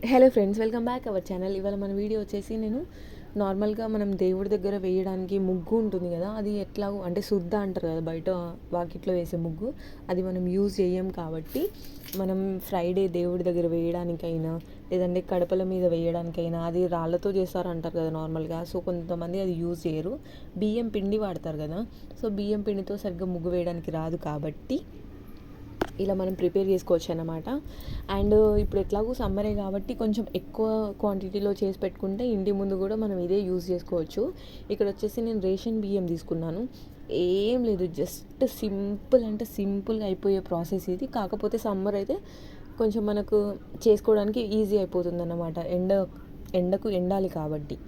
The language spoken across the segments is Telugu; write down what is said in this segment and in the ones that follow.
Hello friends, welcome back our channel. ఇవాళ మన వీడియో వచ్చేసి నేను నార్మల్గా మనం దేవుడి దగ్గర వేయడానికి ముగ్గు ఉంటుంది కదా, అది ఎట్లా అంటే శుద్ధ అంటారు కదా బయట వాకిట్లో వేసే ముగ్గు, అది మనం యూజ్ చేయం కాబట్టి మనం ఫ్రైడే దేవుడి దగ్గర వేయడానికైనా లేదంటే కడపల మీద వేయడానికైనా అది రాళ్ళతో చేస్తారు అంటారు కదా నార్మల్గా. సో కొంతమంది అది యూజ్ చేయరు, బియ్యం పిండి వాడతారు కదా. సో బియ్యం పిండితో సరిగ్గా ముగ్గు వేయడానికి రాదు కాబట్టి ఇలా మనం ప్రిపేర్ చేసుకోవచ్చు అన్నమాట. అండ్ ఇప్పుడు ఎట్లాగో సమ్మరే కాబట్టి కొంచెం ఎక్కువ క్వాంటిటీలో చేసి పెట్టుకుంటే ఇంటి ముందు కూడా మనం ఇదే యూజ్ చేసుకోవచ్చు. ఇక్కడ వచ్చేసి నేను రేషన్ బియ్యం తీసుకున్నాను. ఏం లేదు, జస్ట్ సింపుల్ అంటే సింపుల్గా అయిపోయే ప్రాసెస్ ఇది. కాకపోతే సమ్మర్ అయితే కొంచెం మనకు చేసుకోవడానికి ఈజీ అయిపోతుంది అన్నమాట, ఎండకు ఎండాలి కాబట్టి.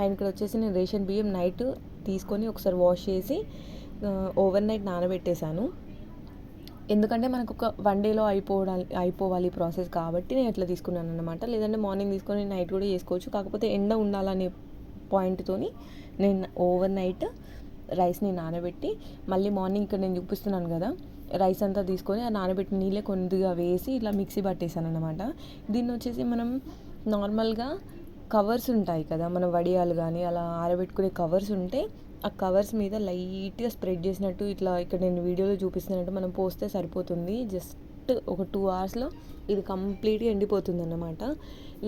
అండ్ ఇక్కడ వచ్చేసి నేను రేషన్ బియ్యం నైట్ తీసుకొని ఒకసారి వాష్ చేసి ఓవర్ నైట్ నానబెట్టేశాను. ఎందుకంటే మనకు ఒక 1 డేలో అయిపోవాలి ప్రాసెస్ కాబట్టి నేను ఎట్లా తీసుకున్నాను అనమాట. లేదంటే మార్నింగ్ తీసుకొని నైట్ కూడా చేసుకోవచ్చు. కాకపోతే ఎండ ఉండాలనే పాయింట్తోని నేను ఓవర్ నైట్ రైస్ని నానబెట్టి మళ్ళీ మార్నింగ్ ఇక్కడ నేను చూపిస్తున్నాను కదా, రైస్ అంతా తీసుకొని ఆ నానబెట్టిన నీళ్ళే కొద్దిగా వేసి ఇట్లా మిక్సీ పట్టేశాను అనమాట. దీన్ని వచ్చేసి మనం నార్మల్గా కవర్స్ ఉంటాయి కదా, మన వడియాలు కానీ అలా ఆరబెట్టుకునే కవర్స్ ఉంటే ఆ కవర్స్ మీద లైట్గా స్ప్రెడ్ చేసినట్టు ఇట్లా ఇక్కడ నేను వీడియోలో చూపిస్తున్నట్టు మనం పోస్తే సరిపోతుంది. జస్ట్ ఒక 2 అవర్స్లో ఇది కంప్లీట్గా ఎండిపోతుంది అన్నమాట.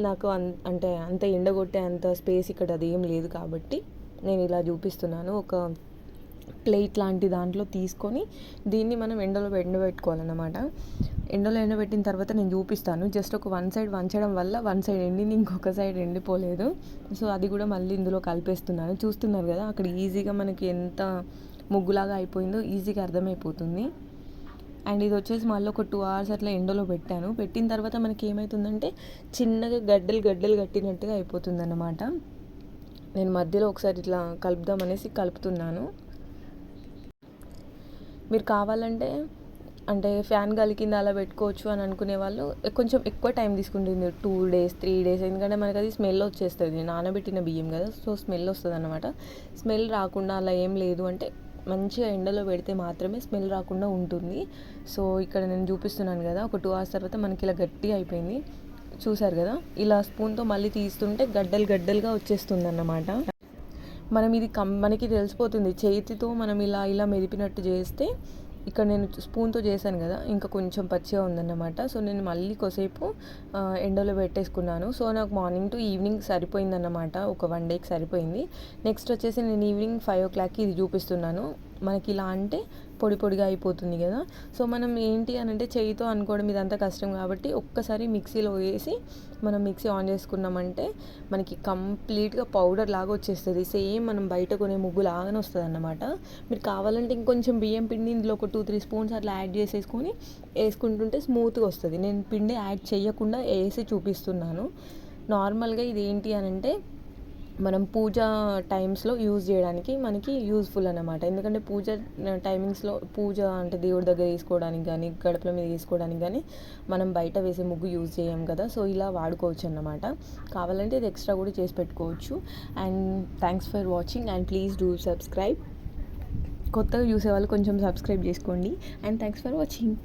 నాకు అంటే అంత ఎండగొట్టే అంత స్పేస్ ఇక్కడ అదేం లేదు కాబట్టి నేను ఇలా చూపిస్తున్నాను. ఒక ప్లేట్ లాంటి దాంట్లో తీసుకొని దీన్ని మనం ఎండలో ఎండబెట్టుకోవాలన్నమాట. ఎండలో ఎండబెట్టిన తర్వాత నేను చూపిస్తాను. జస్ట్ ఒక 1 సైడ్ వంచడం వల్ల 1 సైడ్ ఎండింది, ఇంకొక సైడ్ ఎండిపోలేదు. సో అది కూడా మళ్ళీ ఇందులో కలిపేస్తున్నాను. చూస్తున్నారు కదా అక్కడ ఈజీగా మనకి ఎంత ముగ్గులాగా అయిపోయిందో ఈజీగా అర్థమైపోతుంది. అండ్ ఇది వచ్చేసి మళ్ళీ ఒక 2 అవర్స్ అట్లా ఎండలో పెట్టాను. పెట్టిన తర్వాత మనకి ఏమవుతుందంటే చిన్నగా గడ్డలు కట్టినట్టుగా అయిపోతుంది అన్నమాట. నేను మధ్యలో ఒకసారి ఇట్లా కలుపుదామనేసి కలుపుతున్నాను. మీరు కావాలంటే అంటే ఫ్యాన్ గాలి కింద అలా పెట్టుకోవచ్చు అని అనుకునే వాళ్ళు కొంచెం ఎక్కువ టైం తీసుకుంటుంది, 2 డేస్ 3 డేస్. ఎందుకంటే మనకి అది స్మెల్ వచ్చేస్తుంది, నానబెట్టిన బియ్యం కదా, సో స్మెల్ వస్తుంది అనమాట. స్మెల్ రాకుండా అలా ఏం లేదు అంటే మంచిగా ఎండలో పెడితే మాత్రమే స్మెల్ రాకుండా ఉంటుంది. సో ఇక్కడ నేను చూపిస్తున్నాను కదా, ఒక 2 అవర్స్ తర్వాత మనకి ఇలా గట్టిగా అయిపోయింది. చూసారు కదా, ఇలా స్పూన్తో మళ్ళీ తీస్తుంటే గడ్డలుగా వచ్చేస్తుంది అన్నమాట. మనం ఇది మనకి తెలిసిపోతుంది, చేతితో మనం ఇలా మెదిపినట్టు చేస్తే. ఇక్కడ నేను స్పూన్తో చేశాను కదా, ఇంకా కొంచెం పచ్చిగా ఉందన్నమాట. సో నేను మళ్ళీ కొద్దిసేపు ఎండలో పెట్టేసుకున్నాను. సో నాకు మార్నింగ్ టు ఈవినింగ్ సరిపోయిందన్నమాట, ఒక 1 డేకి సరిపోయింది. నెక్స్ట్ వచ్చేసి నేను ఈవినింగ్ 5 o'clockకి ఇది చూపిస్తున్నాను. మనకి ఇలా అంటే పొడిగా అయిపోతుంది కదా. సో మనం ఏంటి అని అంటే చేయితో అనుకోవడం ఇదంతా కష్టం కాబట్టి ఒక్కసారి మిక్సీలో వేసి మనం మిక్సీ ఆన్ చేసుకున్నామంటే మనకి కంప్లీట్గా పౌడర్ లాగా వచ్చేస్తుంది. సేమ్ మనం బయట కొనే ముగ్గు లాగానే వస్తుంది అన్నమాట. మీరు కావాలంటే ఇంకొంచెం బియ్యం పిండి ఇందులో ఒక 2-3 స్పూన్స్ అట్లా యాడ్ చేసేసుకొని వేసుకుంటుంటే స్మూత్గా వస్తుంది. నేను పిండి యాడ్ చేయకుండా వేసి చూపిస్తున్నాను. నార్మల్గా ఇది ఏంటి అని అంటే మనం పూజ టైమ్స్లో యూజ్ చేయడానికి మనకి యూజ్ఫుల్ అన్నమాట. ఎందుకంటే పూజ టైమింగ్స్లో పూజ అంటే దేవుడి దగ్గర వేసుకోవడానికి కానీ గడపల మీద వేసుకోవడానికి కానీ మనం బయట వేసే ముగ్గు యూజ్ చేయం కదా. సో ఇలా వాడుకోవచ్చు అన్నమాట. కావాలంటే ఇది ఎక్స్ట్రా కూడా చేసి పెట్టుకోవచ్చు. And thanks for watching and please do subscribe. కొత్తగా చూసే వాళ్ళు కొంచెం సబ్స్క్రైబ్ చేసుకోండి. And thanks for watching.